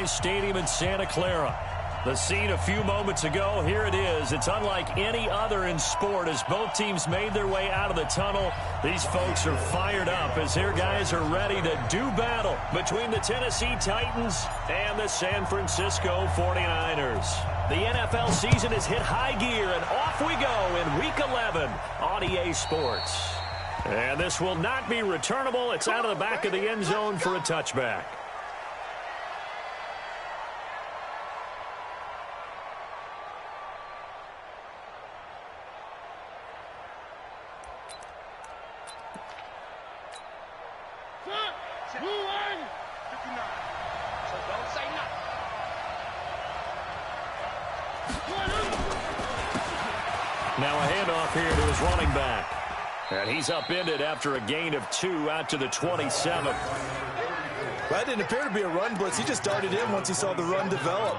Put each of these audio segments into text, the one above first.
Levi's Stadium in Santa Clara. The scene a few moments ago, here it is. It's unlike any other in sport as both teams made their way out of the tunnel. These folks are fired up as their guys are ready to do battle between the Tennessee Titans and the San Francisco 49ers. The NFL season has hit high gear, and off we go in Week 11 on EA Sports. And this will not be returnable. It's out of the back of the end zone for a touchback. Now a handoff here to his running back. And he's upended after a gain of 2 out to the 27. Well, that didn't appear to be a run blitz. He just darted in once he saw the run develop.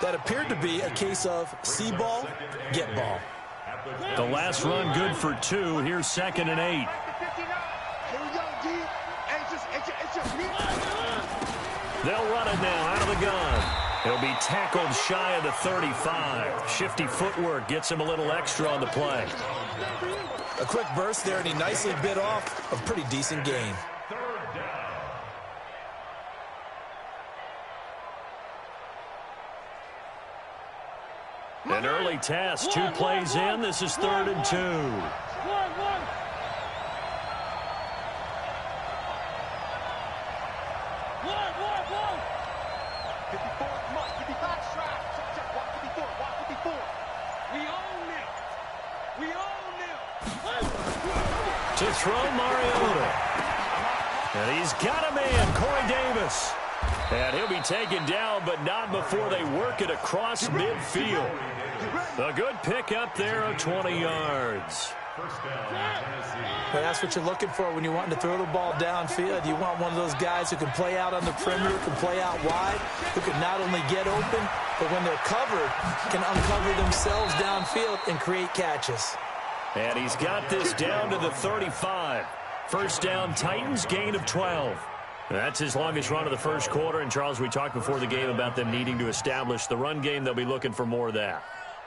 That appeared to be a case of see ball, get ball. The last run good for 2. Here's 2nd and 8. They'll run it now out of the gun. He'll be tackled shy of the 35. Shifty footwork gets him a little extra on the play. A quick burst there, and he nicely bit off a pretty decent gain. An early test. 2 plays in. This is 3rd and 2. To throw Mariota. And he's got a man, Corey Davis. And he'll be taken down, but not before they work it across midfield. A good pick up there of 20 yards. Well, that's what you're looking for when you're wanting to throw the ball downfield. You want one of those guys who can play out on the perimeter, can play out wide, who can not only get open, but when they're covered, can uncover themselves downfield and create catches. And he's got this down to the 35. First down, Titans, gain of 12. That's his longest run of the first quarter. And, Charles, we talked before the game about them needing to establish the run game. They'll be looking for more of that.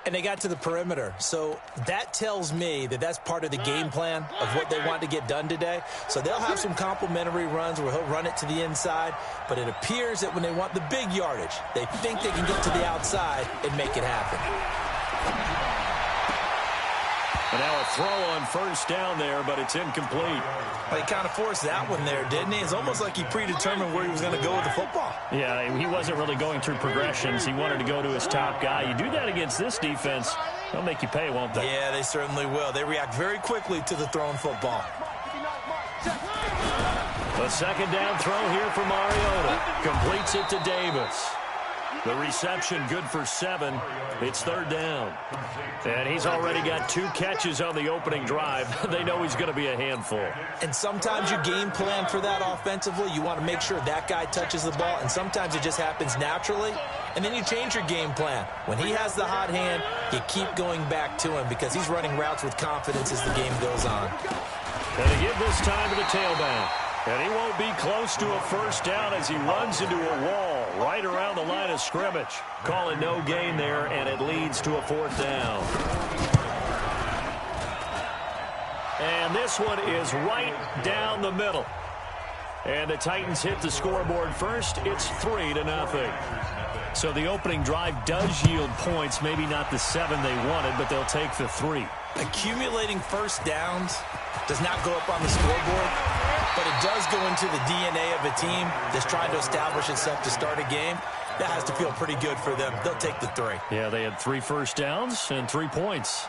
And they got to the perimeter. So that tells me that that's part of the game plan of what they want to get done today. So they'll have some complementary runs where he'll run it to the inside. But it appears that when they want the big yardage, they think they can get to the outside and make it happen. And now a throw on first down there, but it's incomplete. Well, he kind of forced that one there, didn't he? It's almost like he predetermined where he was going to go with the football. Yeah, he wasn't really going through progressions. He wanted to go to his top guy. You do that against this defense, they'll make you pay, won't they? Yeah, they certainly will. They react very quickly to the thrown football. A second down throw here for Mariota. Completes it to Davis. The reception good for 7. It's 3rd down. And he's already got 2 catches on the opening drive. They know he's going to be a handful. And sometimes you game plan for that offensively. You want to make sure that guy touches the ball. And sometimes it just happens naturally. And then you change your game plan. When he has the hot hand, you keep going back to him because he's running routes with confidence as the game goes on. And they give this time to the tailback. And he won't be close to a first down as he runs into a wall right around the line of scrimmage. Call it no gain there, and it leads to a 4th down. And this one is right down the middle. And the Titans hit the scoreboard first. It's 3-0. So the opening drive does yield points, maybe not the 7 they wanted, but they'll take the 3. Accumulating first downs does not go up on the scoreboard, but it does go into the DNA of a team that's trying to establish itself to start a game. That has to feel pretty good for them. They'll take the 3. Yeah, they had 3 first downs and 3 points.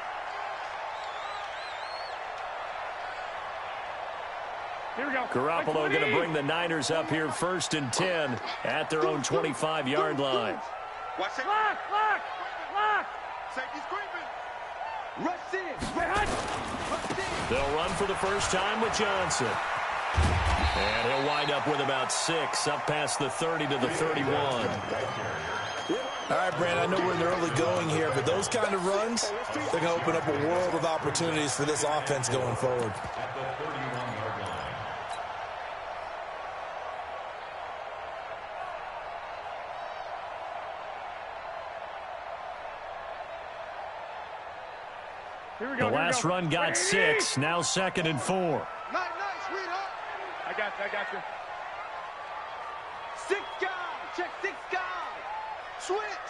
Here we go. Garoppolo going to bring the Niners up here 1st and 10 at their own 25-yard line. Watch it. Lock. Safety's creeping. Rush in. They'll run for the first time with Johnson. And he'll wind up with about 6, up past the 30 to the 31. All right, Brandon, I know we're in the early going here, but those kind of runs, they're going to open up a world of opportunities for this offense going forward. The last run got 6. Now 2nd and 4. Nice, sweetheart. I got you. 6 guys. Check 6 guys. Switch.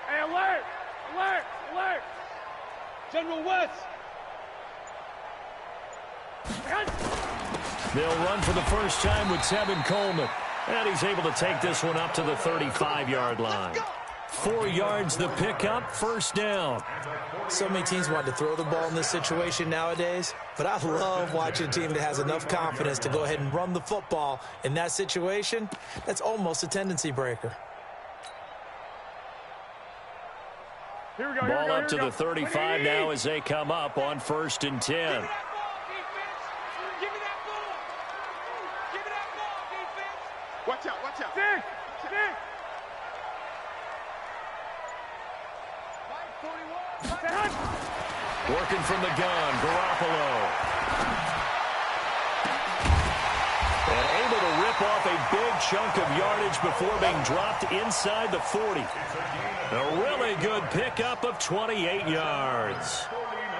Hey, alert. General West. They'll run for the first time with Tevin Coleman. And he's able to take this one up to the 35-yard line. 4 yards the pickup, first down. So many teams want to throw the ball in this situation nowadays, but I love watching a team that has enough confidence to go ahead and run the football in that situation. That's almost a tendency breaker. Ball up to the 35 now as they come up on 1st and 10. Watch out. Stick. Working from the gun, Garoppolo. And able to rip off a big chunk of yardage before being dropped inside the 40. A really good pickup of 28 yards.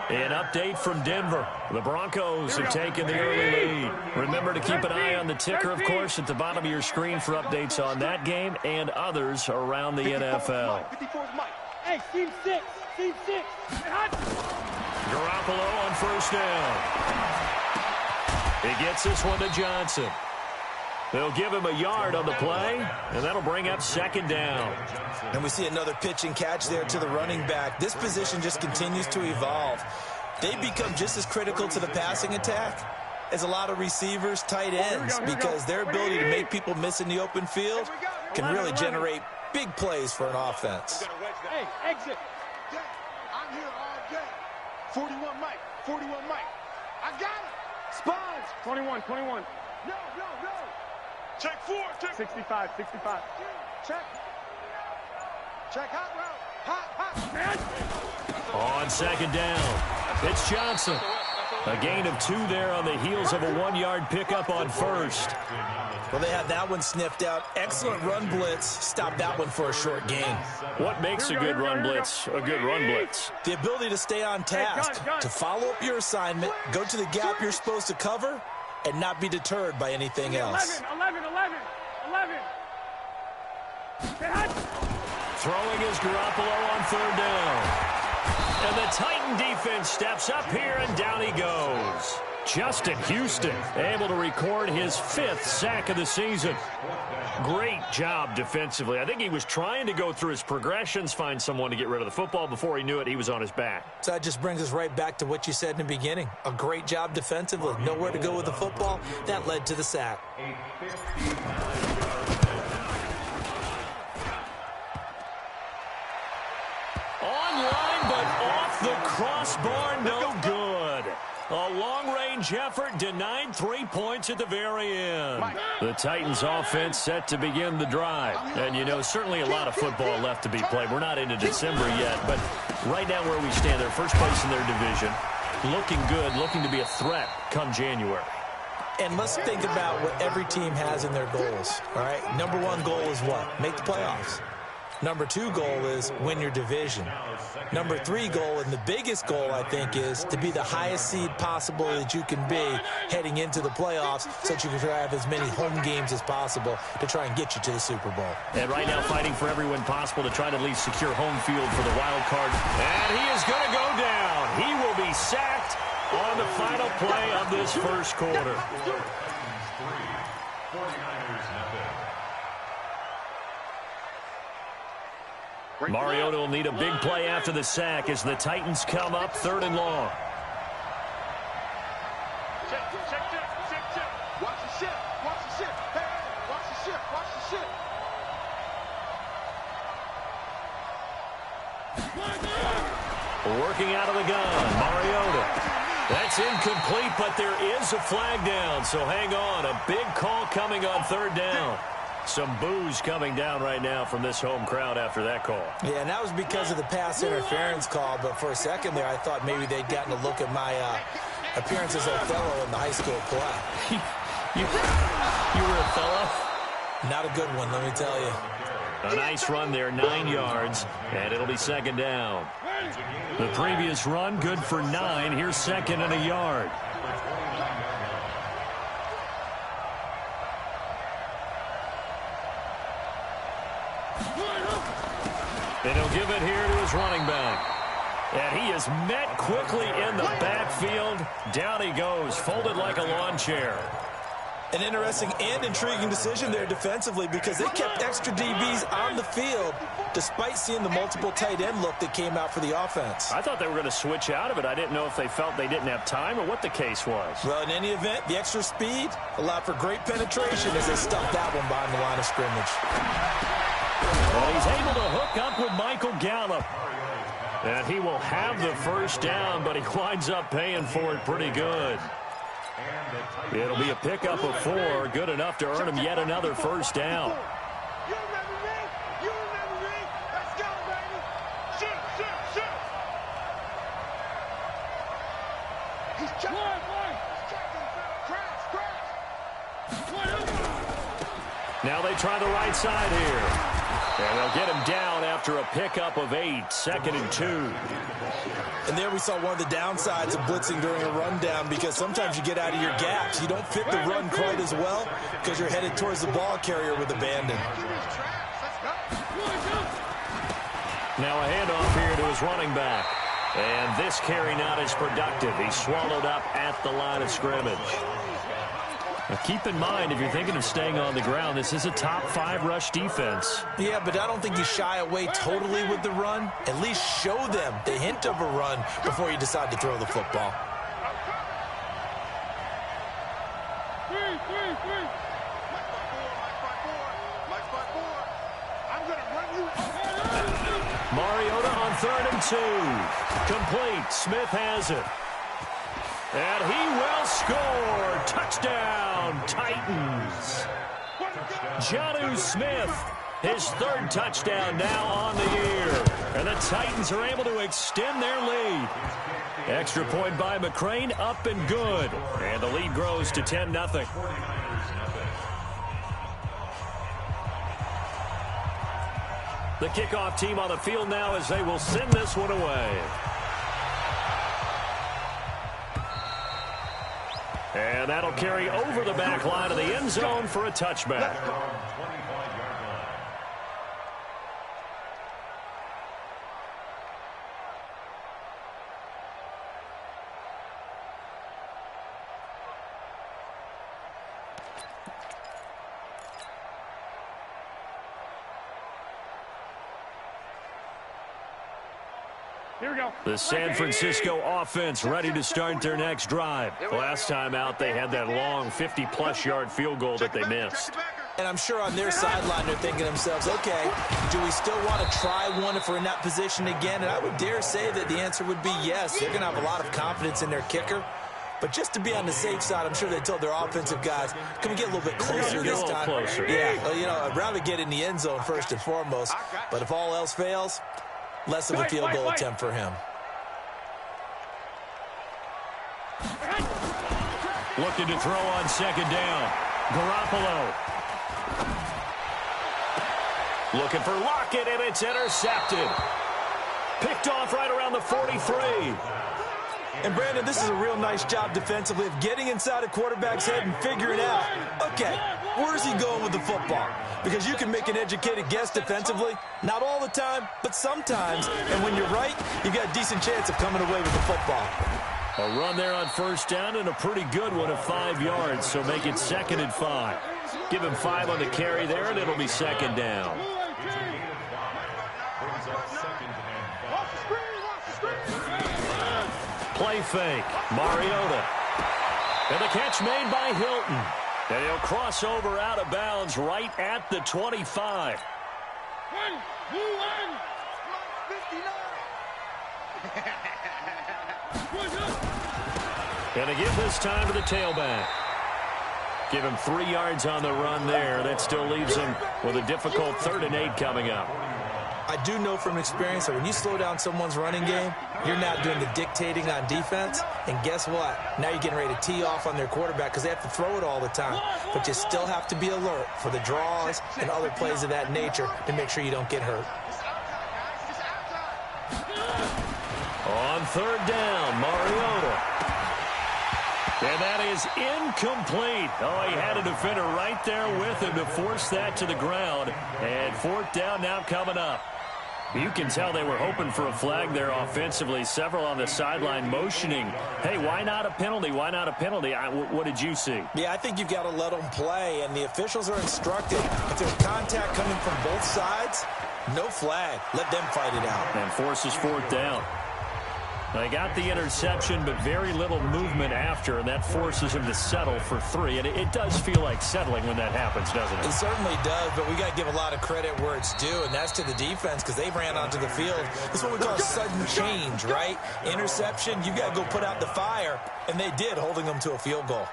An update from Denver. The Broncos have taken the early lead. Remember to keep an eye on the ticker, of course, at the bottom of your screen for updates on that game and others around the NFL. Hey, team 6. Garoppolo on 1st down. He gets this one to Johnson. They'll give him a yard on the play, and that'll bring up 2nd down. And we see another pitch and catch there to the running back. This position just continues to evolve. They become just as critical to the passing attack as a lot of receivers, tight ends, because their ability to make people miss in the open field can really generate big plays for an offense. Hey, exit. I'm here all day. 41 Mike. I got it. Sponge. 21. No. Check 4. 65. Check hot route. Hot. On 2nd down, it's Johnson. A gain of 2 there on the heels of a 1-yard pickup on 1st. Well, they had that one sniffed out. Excellent run blitz. Stop that one for a short gain. What makes a good run blitz a good run blitz? The ability to stay on task, to follow up your assignment, go to the gap you're supposed to cover, and not be deterred by anything else. 11. Throwing is Garoppolo on 3rd down. And the Titan defense steps up here, and down he goes. Justin Houston able to record his 5th sack of the season. Great job defensively. I think he was trying to go through his progressions, find someone to get rid of the football. Before he knew it, he was on his back. So that just brings us right back to what you said in the beginning. A great job defensively. Nowhere to go with the football. That led to the sack. Online, but off the crossbar, no good. A long-range effort denied 3 points at the very end. The Titans offense set to begin the drive. And, you know, certainly a lot of football left to be played. We're not into December yet, but right now where we stand, they're first place in their division. Looking good, looking to be a threat come January. And let's think about what every team has in their goals, all right? Number 1 goal is what? Make the playoffs. Number 2 goal is win your division. Number 3 goal, and the biggest goal, I think, is to be the highest seed possible that you can be heading into the playoffs so that you can have as many home games as possible to try and get you to the Super Bowl. And right now fighting for every win possible to try to at least secure home field for the wild card. And he is going to go down. He will be sacked on the final play of this first quarter. Mariota will need a big play after the sack as the Titans come up 3rd and long. Check. Watch the ship. Hey, watch the ship. Working out of the gun, Mariota. That's incomplete, but there is a flag down, so hang on. A big call coming on 3rd down. Some boos coming down right now from this home crowd after that call. Yeah, and that was because of the pass interference call, but for a second there I thought maybe they'd gotten a look at my appearance as Othello in the high school play. You were Othello? Not a good one, let me tell you. A nice run there, 9 yards, and it'll be second down. The previous run, good for 9. Here's second and a yard. And he'll give it here to his running back. And he is met quickly in the backfield. Down he goes, folded like a lawn chair. An interesting and intriguing decision there defensively because they kept extra DBs on the field despite seeing the multiple tight end look that came out for the offense. I thought they were going to switch out of it. I didn't know if they felt they didn't have time or what the case was. Well, in any event, the extra speed allowed for great penetration as they stuffed that one behind the line of scrimmage. Well, he's able to hook up with Michael Gallup. And he will have the first down, but he winds up paying for it pretty good. It'll be a pickup of 4, good enough to earn him yet another first down. You remember me? You remember me? Let's go, baby. Shoot, shoot, shoot. He's checking. He's checking. Crash. Now they try the right side here. And they'll get him down after a pickup of 8, second and 2. And there we saw one of the downsides of blitzing during a rundown because sometimes you get out of your gaps. You don't fit the run quite as well because you're headed towards the ball carrier with abandon. Now a handoff here to his running back. And this carry not as productive. He's swallowed up at the line of scrimmage. Now keep in mind, if you're thinking of staying on the ground, this is a top 5 rush defense. Yeah, but I don't think you shy away totally with the run. At least show them the hint of a run before you decide to throw the football. Mariota on 3rd and 2. Complete. Smith has it. And he will score. Touchdown, Titans. Jonnu Smith, his 3rd touchdown now on the year. And the Titans are able to extend their lead. Extra point by McCrane, up and good. And the lead grows to 10-0. The kickoff team on the field now as they will send this one away. And that'll carry over the back line of the end zone for a touchback. Here we go. The San Francisco offense ready to start their next drive. Last time out, they had that long 50-plus yard field goal that they missed. And I'm sure on their sideline they're thinking to themselves, okay, do we still want to try one if we're in that position again? And I would dare say that the answer would be yes. They're going to have a lot of confidence in their kicker. But just to be on the safe side, I'm sure they told their offensive guys, can we get a little bit closer this time? Closer. Yeah, well, you know, I'd rather get in the end zone first and foremost. But if all else fails, less of a field goal attempt for him. Looking to throw on second down. Garoppolo. Looking for Lockett, and it's intercepted. Picked off right around the 43. And, Brandon, this is a real nice job defensively of getting inside a quarterback's head and figuring out, okay, where's he going with the football? Because you can make an educated guess defensively, not all the time, but sometimes. And when you're right, you've got a decent chance of coming away with the football. A run there on first down and a pretty good one of 5 yards, so make it 2nd and 5. Give him 5 on the carry there, and it'll be second down. Play fake. Mariota. And the catch made by Hilton. And he'll cross over out of bounds right at the 25. And they give this time to the tailback. Give him 3 yards on the run there. That still leaves him with a difficult 3rd and 8 coming up. I I do know from experience that when you slow down someone's running game, you're now doing the dictating on defense. And guess what? Now you're getting ready to tee off on their quarterback because they have to throw it all the time. But you still have to be alert for the draws and other plays of that nature to make sure you don't get hurt. On third down, Mariota. And that is incomplete. Oh, he had a defender right there with him to force that to the ground. And fourth down now coming up. You can tell they were hoping for a flag there offensively. Several on the sideline motioning, hey, why not a penalty? Why not a penalty? What did you see? Yeah, I think you've got to let them play, and the officials are instructed. If there's contact coming from both sides, no flag. Let them fight it out. And forces fourth down. They got the interception, but very little movement after, and that forces him to settle for 3. And it does feel like settling when that happens, doesn't it? It certainly does, but we got to give a lot of credit where it's due, and that's to the defense because they ran onto the field. It's what we call sudden change, right? Interception, you got to go put out the fire, and they did, holding them to a field goal.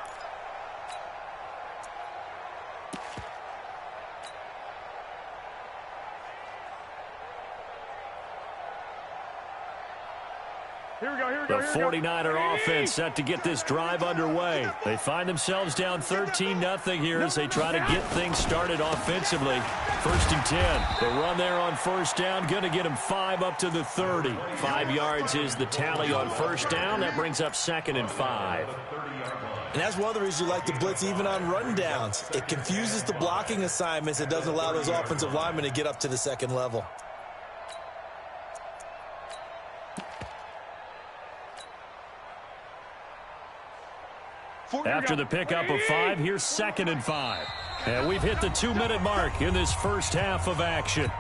The 49er offense set to get this drive underway. They find themselves down 13-0 here as they try to get things started offensively. 1st and 10. The run there on first down, going to get him 5 up to the 30. 5 yards is the tally on first down. That brings up 2nd and 5. And that's one of the reasons you like to blitz even on rundowns. It confuses the blocking assignments. It doesn't allow those offensive linemen to get up to the second level. After the pickup of 5, here's 2nd and 5. And we've hit the 2-minute mark in this first half of action.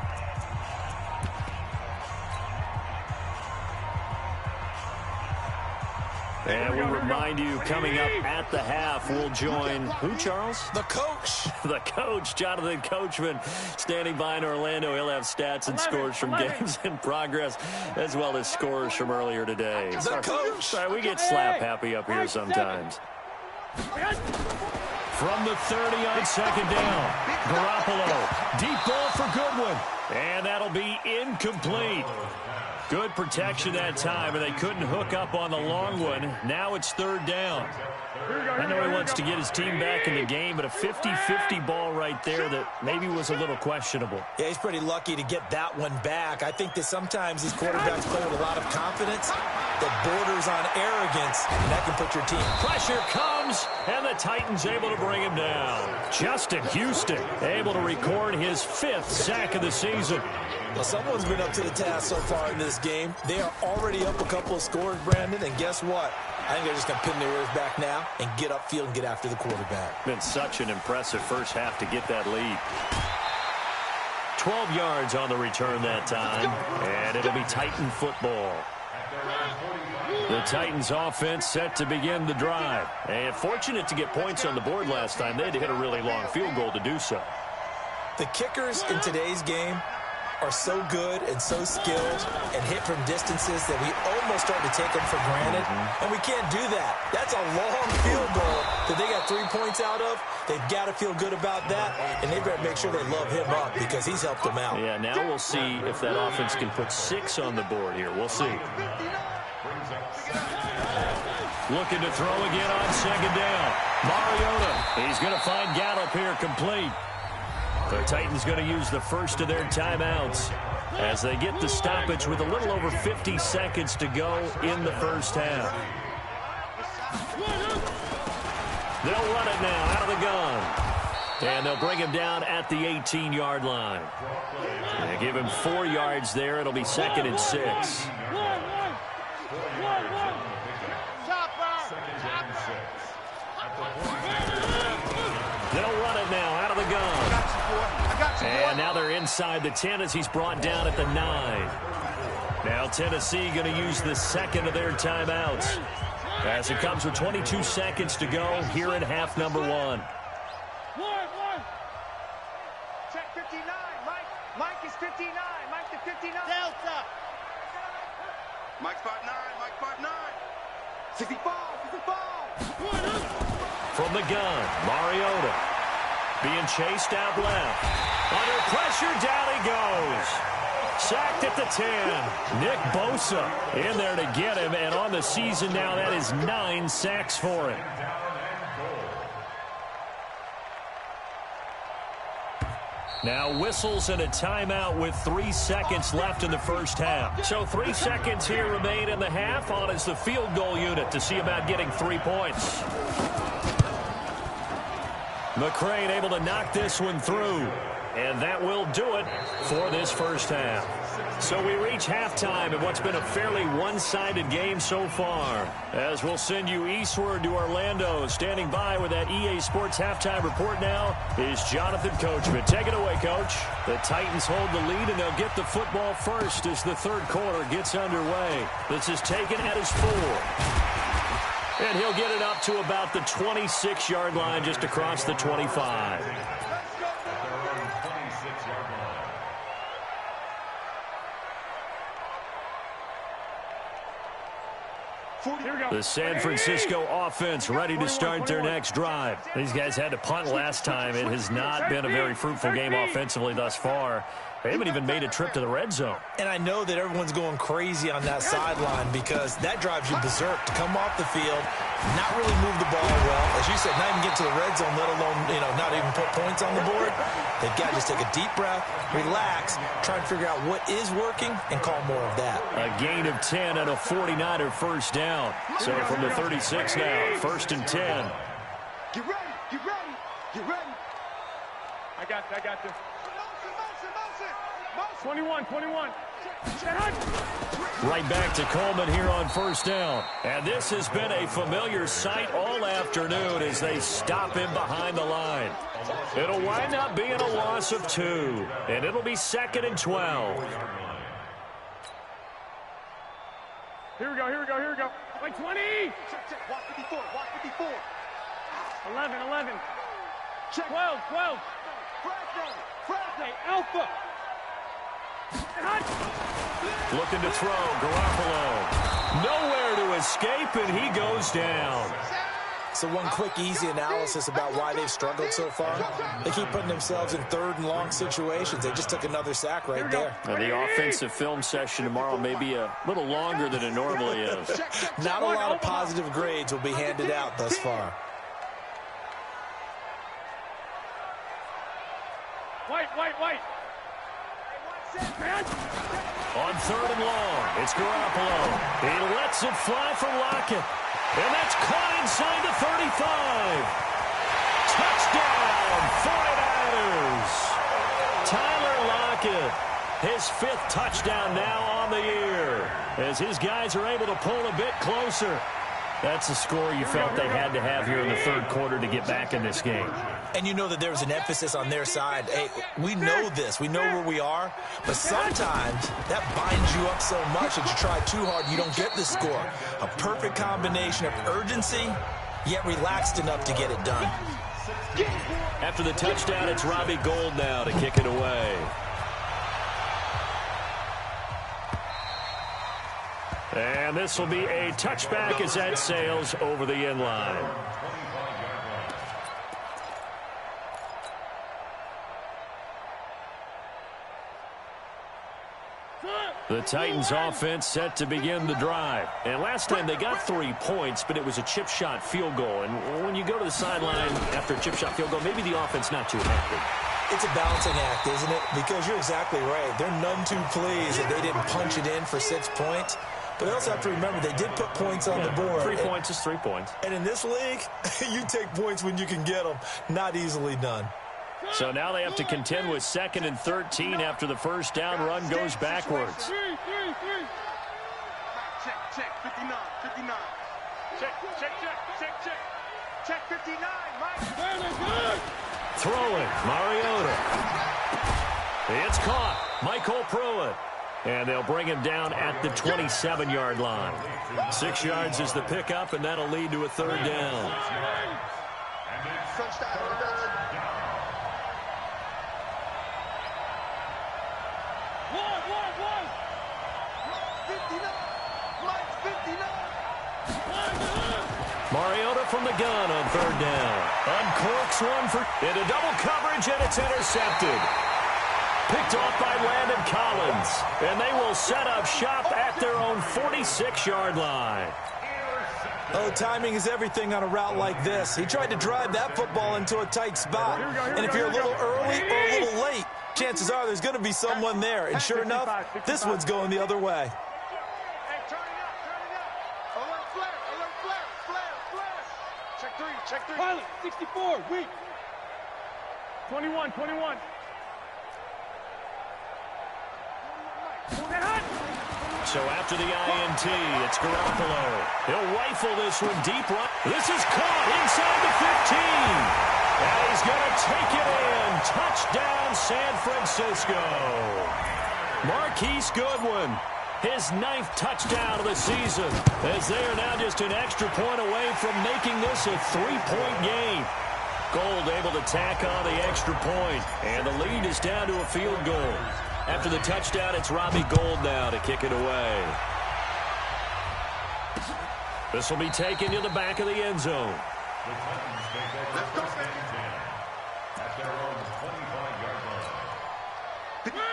And we'll remind you, coming up at the half, we'll join who, Charles? The coach. The coach, Jonathan Coachman, standing by in Orlando. He'll have stats and scores from games in progress, as well as scores from earlier today. The coach. Sorry, we get slap happy up here sometimes. From the 30 on 2nd down, Garoppolo, deep ball for Goodwin, and that'll be incomplete. Good protection that time, and they couldn't hook up on the long one. Now it's 3rd down. I know he wants to get his team back in the game, but a 50-50 ball right there that maybe was a little questionable. Yeah, he's pretty lucky to get that one back. I think that sometimes these quarterbacks play with a lot of confidence that borders on arrogance, and that can put your team. Pressure comes, and the Titans able to bring him down. Justin Houston able to record his 5th sack of the season. Well, someone's been up to the task so far in this game. They are already up a couple of scores, Brandon, and guess what? I think they're just going to pin their ears back now and get upfield and get after the quarterback. Been such an impressive first half to get that lead. 12 yards on the return that time, and it'll be Titan football. The Titans offense set to begin the drive. And fortunate to get points on the board last time. They had to hit a really long field goal to do so. The kickers in today's game are so good and so skilled and hit from distances that we almost start to take them for granted, and we can't do that. That's a long field goal that they got 3 points out of. They've got to feel good about that, and they better make sure they love him up because he's helped them out. Yeah, now we'll see if that offense can put 6 on the board here. We'll see. Looking to throw again on 2nd down. Mariota, he's going to find Gallup here complete. The Titans going to use the first of their timeouts as they get the stoppage with a little over 50 seconds to go in the first half. They'll run it now out of the gun. And they'll bring him down at the 18-yard line. They give him 4 yards there. It'll be 2nd and 6. They'll run it now out of the gun. And now they're inside the 10 as he's brought down at the 9. Now Tennessee going to use the 2nd of their timeouts as it comes with 22 seconds to go here in half number 1. Check 59. Mike is 59. Mike to 59. Delta. Mike spot 9. Mike spot 9. 65. 65. From the gun, Mariota being chased out left. Under pressure, down he goes. the 10. Nick Bosa in there to get him, and on the season now, that is 9 sacks for him. Now whistles and a timeout with 3 seconds left in the first half. So 3 seconds here remain in the half. On is the field goal unit to see about getting 3 points. McCrane able to knock this one through. And that will do it for this first half. So we reach halftime in what's been a fairly one-sided game so far. As we'll send you eastward to Orlando. Standing by with that EA Sports halftime report now is Jonathan Coachman. Take it away, Coach. The Titans hold the lead, and they'll get the football first as the third quarter gets underway. This is taken at his 4. And he'll get it up to about the 26-yard line, just across the 25. The San Francisco offense ready to start their next drive. These guys had to punt last time. It has not been a very fruitful game offensively thus far. They haven't even made a trip to the red zone. And I know that everyone's going crazy on that sideline because that drives you berserk to come off the field, not really move the ball well. As you said, not even get to the red zone, let alone, not even put points on the board. They've got to just take a deep breath, relax, try and figure out what is working, and call more of that. A gain of 10 and a 49er first down. So from the 36 now, 1st and 10. Get ready, get ready, get ready. I got this. 21. Right back to Coleman here on first down. And this has been a familiar sight all afternoon as they stop him behind the line. It'll wind up being a loss of 2. And it'll be 2nd and 12. Here we go. Like 20. Check. Watch 54. 11. Check. 12. Friday. Alpha. Looking to throw, Garoppolo. Nowhere to escape, and he goes down. So one quick, easy analysis about why they've struggled so far. They keep putting themselves in 3rd and long situations. They just took another sack right there. And the offensive film session tomorrow may be a little longer than it normally is. Not a lot of positive grades will be handed out thus far. White. On 3rd and long, it's Garoppolo. He lets it fly from Lockett. And that's caught inside the 35. Touchdown, 49ers. Tyler Lockett, his 5th touchdown now on the year. As his guys are able to pull a bit closer. That's the score you felt they had to have here in the 3rd quarter to get back in this game. And you know that there was an emphasis on their side. Hey, we know this. We know where we are. But sometimes that binds you up so much that you try too hard, you don't get the score. A perfect combination of urgency, yet relaxed enough to get it done. After the touchdown, it's Robbie Gould now to kick it away. And this will be a touchback as that sails over the end line. The Titans offense set to begin the drive. And last time they got 3 points, but it was a chip shot field goal. And when you go to the sideline after a chip shot field goal, maybe the offense not too happy. It's a balancing act, isn't it? Because you're exactly right. They're none too pleased that they didn't punch it in for 6 points. But they also have to remember they did put points on the board. 3 points is 3 points. And in this league, you take points when you can get them. Not easily done. So now they have to contend with 2nd and 13 after the first down run goes backwards. Check, 59. Check, 59, Mike. Throwing, Mariota. It's caught, Michael Pruitt. And they'll bring him down at the 27-yard line. 6 yards is the pickup, and that'll lead to a 3rd down. Mariota from the gun on 3rd down. Uncorks one into double coverage, and it's intercepted. Picked off by Landon Collins. And they will set up shop at their own 46-yard line. Oh, timing is everything on a route like this. He tried to drive that football into a tight spot. And if you're a little early or a little late, chances are there's going to be someone there. And sure enough, this one's going the other way. Hey, turn it up. Alert flare. Check three. Pilot, 64, weak. 21. So after the INT, it's Garoppolo. He'll rifle this one deep right. This is caught inside the 15. And he's going to take it in. Touchdown, San Francisco. Marquise Goodwin, his 9th touchdown of the season, as they are now just an extra point away from making this a 3-point game. Gold able to tack on the extra point, and the lead is down to a field goal. After the touchdown, it's Robbie Gould now to kick it away. This will be taken to the back of the end zone.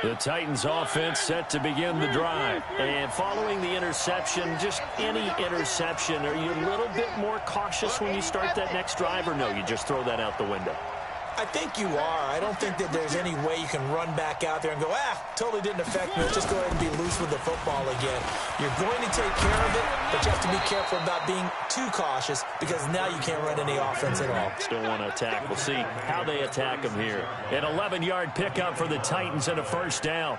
The Titans offense set to begin the drive. And following the interception, just any interception, are you a little bit more cautious when you start that next drive, or no, you just throw that out the window? I think you are. I don't think that there's any way you can run back out there and go, totally didn't affect me. Let's just go ahead and be loose with the football again. You're going to take care of it, but you have to be careful about being too cautious because now you can't run any offense at all. Still want to attack. We'll see how they attack them here. An 11-yard pickup for the Titans and a first down.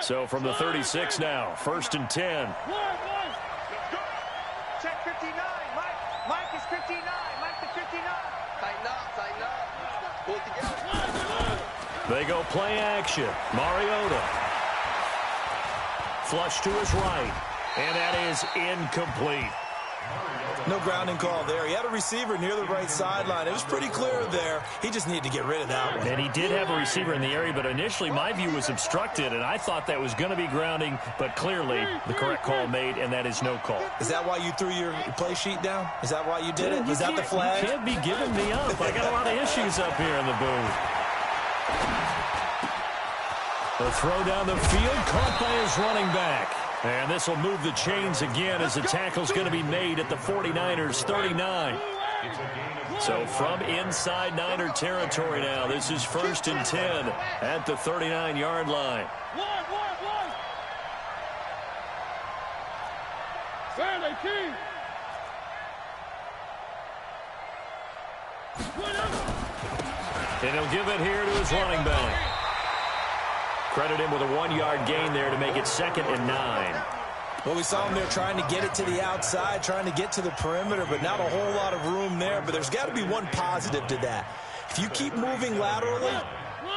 So from the 36 now, 1st and 10. Check 59. Mike is 59. Mike the 59. Tighten up. Pull it together. They go play action. Mariota. Flush to his right. And that is incomplete. No grounding call there. He had a receiver near the right sideline. It was pretty clear there. He just needed to get rid of that one. And he did have a receiver in the area, but initially my view was obstructed, and I thought that was going to be grounding, but clearly the correct call made, and that is no call. Is that why you threw your play sheet down? Is that why you did it? Was that the flag? You can't be giving me up. I got a lot of issues up here in the booth. The throw down the field, caught by his running back. And this will move the chains again as the tackle's going to be made at the 49ers 39. So from inside Niner territory now, this is 1st and 10 at the 39-yard line. And he'll give it here to his running back. Credit him with a 1-yard gain there to make it 2nd and 9. Well, we saw him there trying to get it to the outside, trying to get to the perimeter, but not a whole lot of room there. But there's got to be one positive to that. If you keep moving laterally,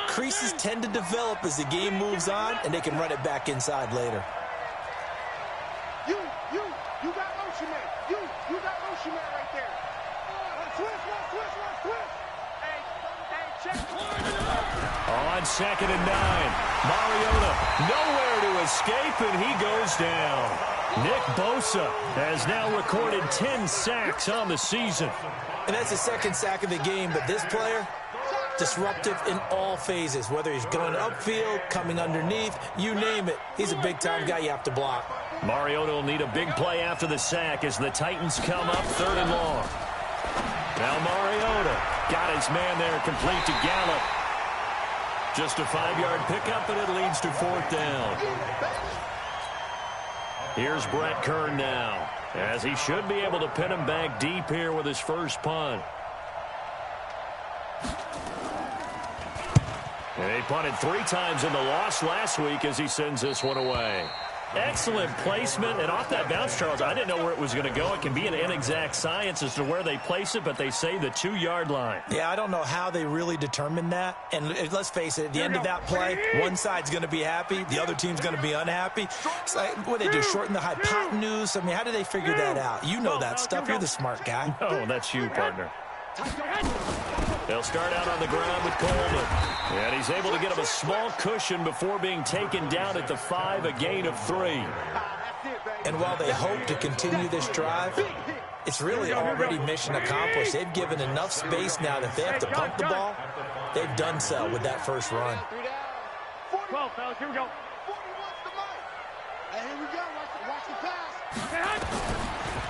creases tend to develop as the game moves on, and they can run it back inside later. You got motion man. You got motion man right there. Twist. Hey, check. On 2nd and 9, Mariota nowhere to escape, and he goes down. Nick Bosa has now recorded 10 sacks on the season. And that's the 2nd sack of the game, but this player, disruptive in all phases, whether he's going upfield, coming underneath, you name it. He's a big-time guy you have to block. Mariota will need a big play after the sack as the Titans come up 3rd and long. Now Mariota got his man there, complete to Gallup. Just a 5-yard pickup, and it leads to 4th down. Here's Brett Kern now, as he should be able to pin him back deep here with his first punt. And he punted 3 times in the loss last week as he sends this one away. Excellent placement, and off that bounce, Charles, I didn't know where it was going to go. It can be an inexact science as to where they place it, but they say the 2-yard line. Yeah, I don't know how they really determined that. And let's face it, at the end of that play, one side's going to be happy, the other team's going to be unhappy. It's like, what they do, shorten the hypotenuse? I mean, how do they figure that out? You know that stuff. You're the smart guy. Oh, that's you, partner. They'll start out on the ground with Coleman. And he's able to get him a small cushion before being taken down at the 5, a gain of 3. And while they hope to continue this drive, it's really already mission accomplished. They've given enough space now that if they have to pump the ball, they've done so with that first run. 12, fellas, here we go. 41's the mic. And here we go. Watch the pass.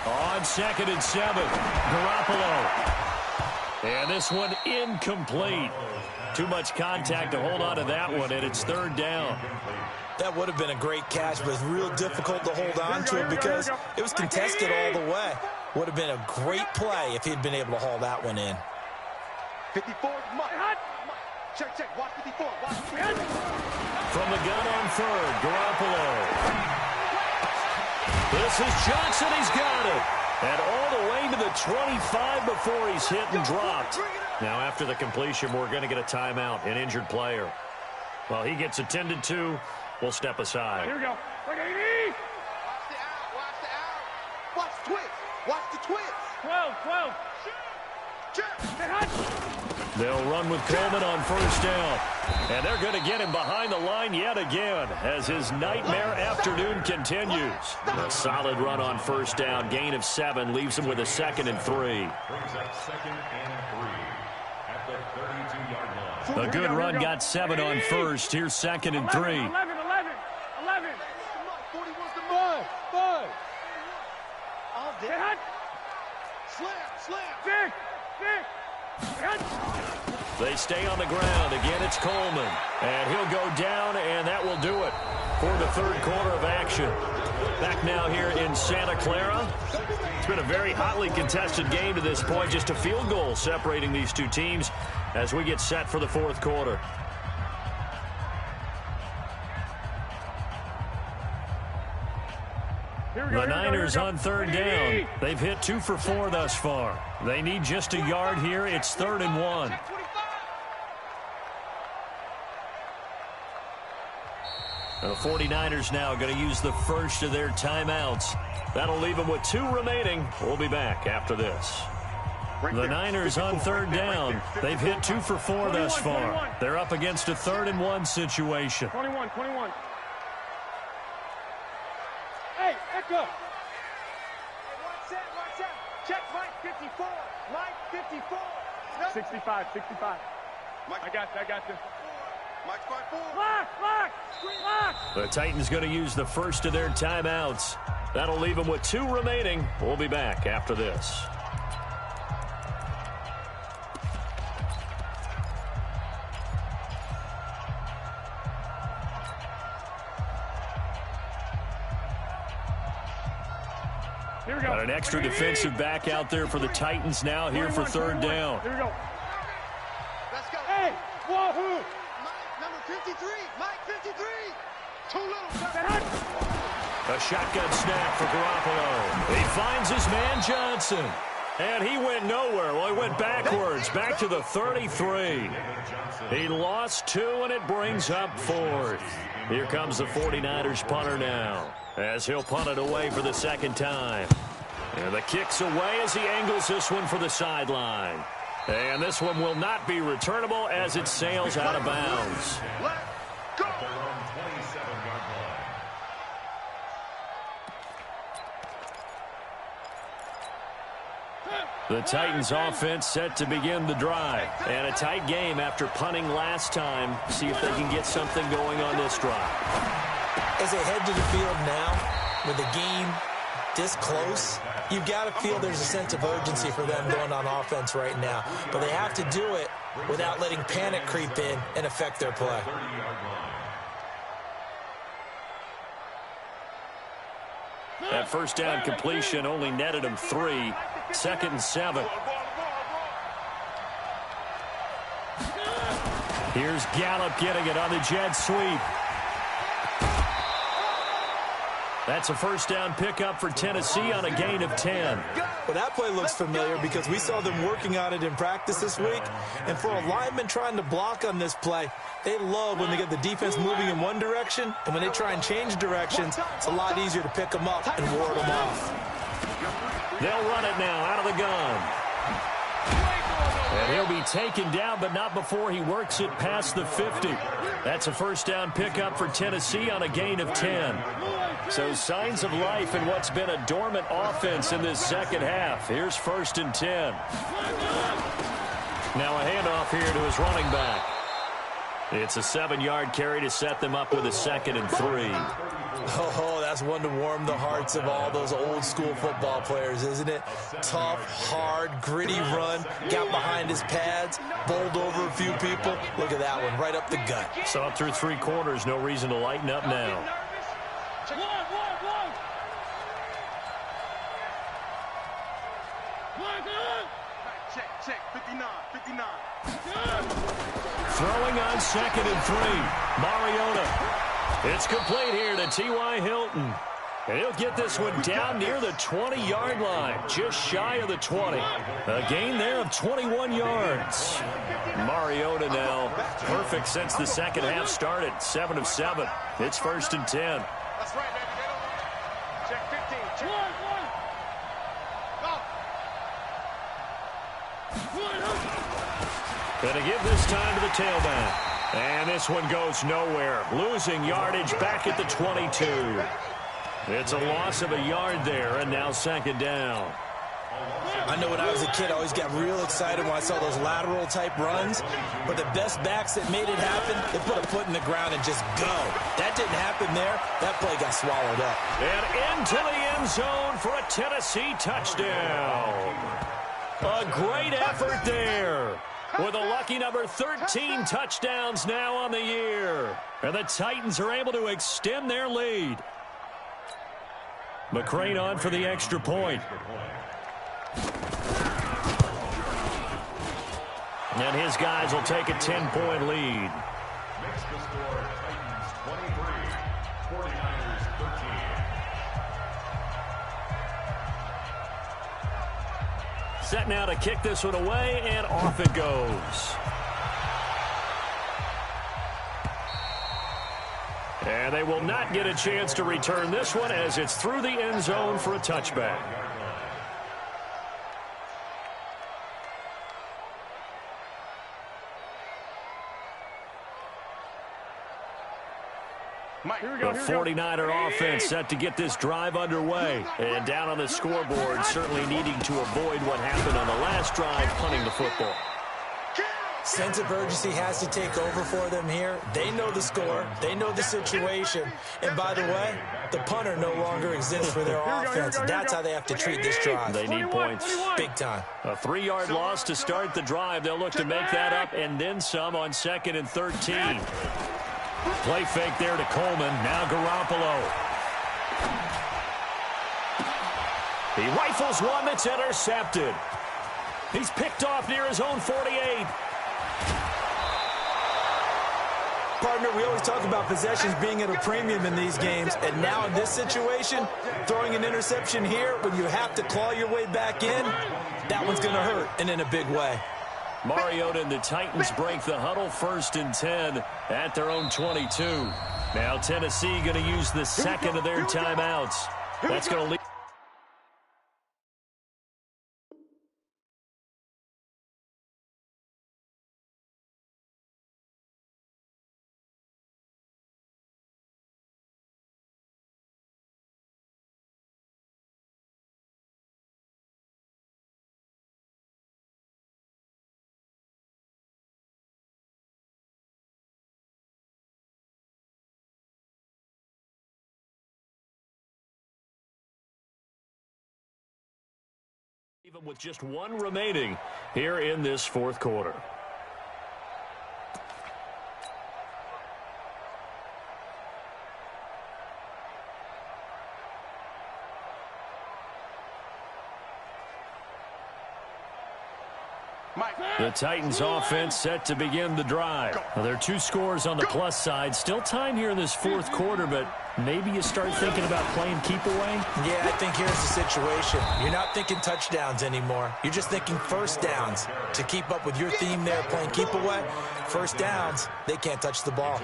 On 2nd and 7, Garoppolo. And this one incomplete. Too much contact to hold on to that one, and it's 3rd down. That would have been a great catch, but it's real difficult to hold on to it because it was contested all the way. Would have been a great play if he'd been able to haul that one in. 54, Mike. Check. Watch 54. Watch 54. From the gun on 3rd, Garoppolo. This is Johnson. He's got it. And all the way to the 25 before he's hit and dropped. Now, after the completion, we're going to get a timeout, an injured player. Well, he gets attended to. We'll step aside. Here we go. Watch the out. Watch the twist. Watch the twist. 12. They'll run with Coleman on 1st down. And they're going to get him behind the line yet again as his nightmare afternoon continues. A solid run on 1st down. Gain of 7 leaves him with a 2nd and 3. Brings up 2nd and 3 at the 32-yard line. A good run got 7 on 1st. Here's 2nd and 3. 11. 41's the mic. 5. All day. Slam. 6. They stay on the ground. Again, it's Coleman. And he'll go down, and that will do it for the 3rd quarter of action. Back now here in Santa Clara. It's been a very hotly contested game to this point. Just a field goal separating these two teams as we get set for the 4th quarter. The Niners on 3rd down. They've hit 2 for 4 thus far. They need just a yard here. It's 3rd and 1. The 49ers now going to use the first of their timeouts. That'll leave them with 2 remaining. We'll be back after this. The Niners on 3rd down. They've hit 2 for 4 thus far. They're up against a 3rd and 1 situation. 21. Hey, Echo. Watch that. Check Mike 54. Mike 54. 65. I got you. Mike's 5-4. Lock. The Titans going to use the first of their timeouts. That'll leave them with 2 remaining. We'll be back after this. Got an extra defensive back out there for the Titans now here for 3rd down. Here we go. Let's go. Hey, wahoo! Number 53. Mike 53. Too little. A shotgun snap for Garoppolo. He finds his man Johnson. And he went nowhere. Well, he went backwards, back to the 33. He lost 2, and it brings up 4th. Here comes the 49ers punter now, as he'll punt it away for the 2nd time. And the kick's away as he angles this one for the sideline. And this one will not be returnable as it sails out of bounds. The Titans offense set to begin the drive. And a tight game after punting last time. See if they can get something going on this drive. As they head to the field now, with the game this close, you've got to feel there's a sense of urgency for them going on offense right now. But they have to do it without letting panic creep in and affect their play. That first down completion only netted him 3. 2nd and 7. Here's Gallup getting it on the jet sweep. That's a first down pickup for Tennessee on a gain of 10. Well, that play looks familiar because we saw them working on it in practice this week. And for a lineman trying to block on this play, they love when they get the defense moving in one direction. And when they try and change directions, it's a lot easier to pick them up and ward them off. They'll run it now out of the gun. And he'll be taken down, but not before he works it past the 50. That's a first down pickup for Tennessee on a gain of 10. So signs of life in what's been a dormant offense in this second half. Here's 1st and 10. Now a handoff here to his running back. It's a 7-yard carry to set them up with a 2nd and 3. Oh, that's one to warm the hearts of all those old-school football players, isn't it? Tough, hard, gritty run, got behind his pads, bowled over a few people. Look at that one, right up the gut. So up through 3 quarters, no reason to lighten up now. Check, 59. Throwing on 2nd and 3. Mariota. It's complete here to T.Y. Hilton. And he'll get this one down near the 20-yard line, just shy of the 20. A gain there of 21 yards. Mariota now perfect since the second half started. 7 of 7. It's 1st and 10. That's right, baby. They don't want check 15. Check. Going to give this time to the tailback. And this one goes nowhere. Losing yardage back at the 22. It's a loss of a yard there, and now 2nd down. I know when I was a kid, I always got real excited when I saw those lateral-type runs. But the best backs that made it happen, they put a foot in the ground and just go. That didn't happen there. That play got swallowed up. And into the end zone for a Tennessee touchdown. A great effort there. With a lucky number 13 touchdowns now on the year. And the Titans are able to extend their lead. McCrane on for the extra point. And his guys will take a 10-point lead. Makes the score Titans 23, 49ers 13. Set now to kick this one away, and off it goes. And they will not get a chance to return this one as it's through the end zone for a touchback. The 49er offense set to get this drive underway. And down on the scoreboard, certainly needing to avoid what happened on the last drive, punting the football. Sense of urgency has to take over for them here. They know the score. They know the situation. And by the way, the punter no longer exists for their offense. That's how they have to treat this drive. They need points. Big time. A 3-yard loss to start the drive. They'll look to make that up and then some on 2nd and 13. Play fake there to Coleman. Now Garoppolo. He rifles one that's intercepted. He's picked off near his own 48. Partner, we always talk about possessions being at a premium in these games, and now in this situation, throwing an interception here when you have to claw your way back in, that one's going to hurt, and in a big way. Mariota and the Titans break the huddle, 1st and 10 at their own 22. Now Tennessee going to use the second of their timeouts. That's going to lead. Even with just one remaining here in this 4th quarter. The Titans offense set to begin the drive. Now, there are 2 scores on the plus side. Still time here in this 4th quarter, but maybe you start thinking about playing keep away? Yeah, I think here's the situation. You're not thinking touchdowns anymore. You're just thinking first downs. To keep up with your theme there, playing keep away, first downs, they can't touch the ball.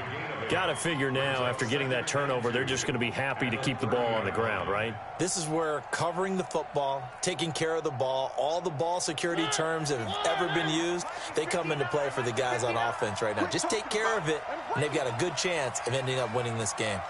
Got to figure now, after getting that turnover, they're just going to be happy to keep the ball on the ground, right? This is where covering the football, taking care of the ball, all the ball security terms that have ever been used, they come into play for the guys on offense right now. Just take care of it, and they've got a good chance of ending up winning this game.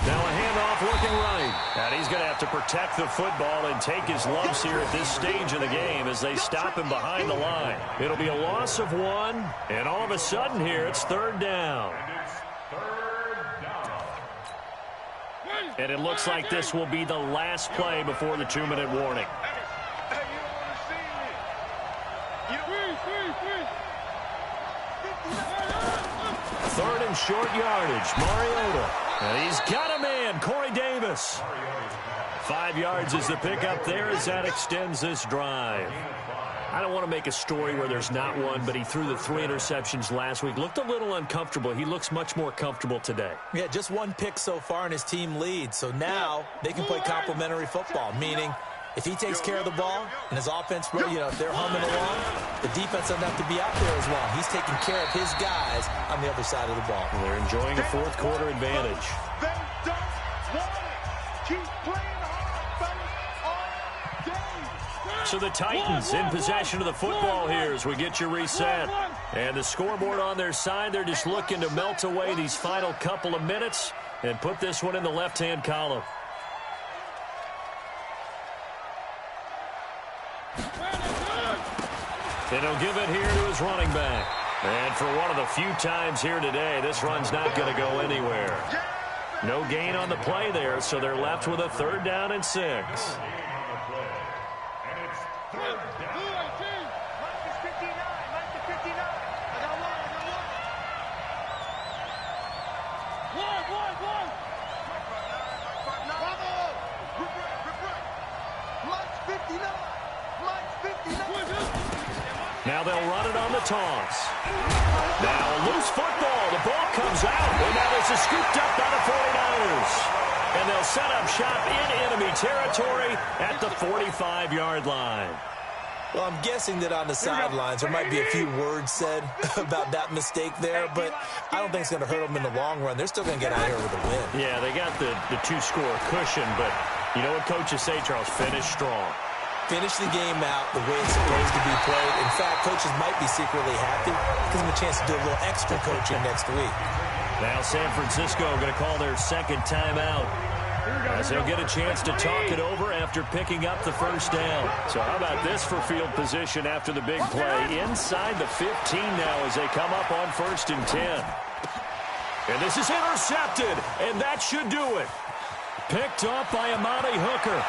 Now a handoff looking right. And he's going to have to protect the football and take his lumps here at this stage of the game as they stop him behind the line. It'll be a loss of 1, and all of a sudden here it's 3rd down. And it looks like this will be the last play before the 2-minute warning. Third and short yardage, Mariota. And he's got a man, Corey Davis. 5 yards is the pickup there as that extends this drive. I don't want to make a story where there's not one, but he threw the 3 interceptions last week. Looked a little uncomfortable. He looks much more comfortable today. Yeah, just 1 pick so far and his team leads. So now they can play complementary football, meaning if he takes care of the ball and his offense, if they're humming along, the defense doesn't have to be out there as well. He's taking care of his guys on the other side of the ball. And they're enjoying a 4th quarter advantage. They don't want it. Keep playing hard, fellas, all day. So the Titans in possession of the football here as we get you reset. And the scoreboard on their side, they're just looking to melt away these final couple of minutes and put this one in the left-hand column. And he'll give it here to his running back. And for one of the few times here today, this run's not going to go anywhere. No gain on the play there, so they're left with a 3rd down and 6. Now they'll run it on the toss. Now a loose football. The ball comes out. And now this is scooped up by the 49ers. And they'll set up shop in enemy territory at the 45-yard line. Well, I'm guessing that on the sidelines there might be a few words said about that mistake there, but I don't think it's going to hurt them in the long run. They're still going to get out here with a win. Yeah, they got the 2-score cushion, but you know what coaches say, Charles? Finish strong. Finish the game out the way it's supposed to be played. In fact, coaches might be secretly happy. Gives them a chance to do a little extra coaching next week. Now San Francisco going to call their 2nd timeout, as they'll get a chance to talk it over after picking up the 1st down. So how about this for field position after the big play? Inside the 15 now as they come up on 1st and 10. And this is intercepted, and that should do it. Picked up by Amani Hooker.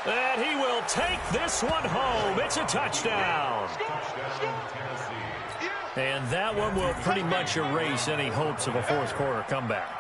And he will take this one home. It's a touchdown. And that one will pretty much erase any hopes of a 4th quarter comeback.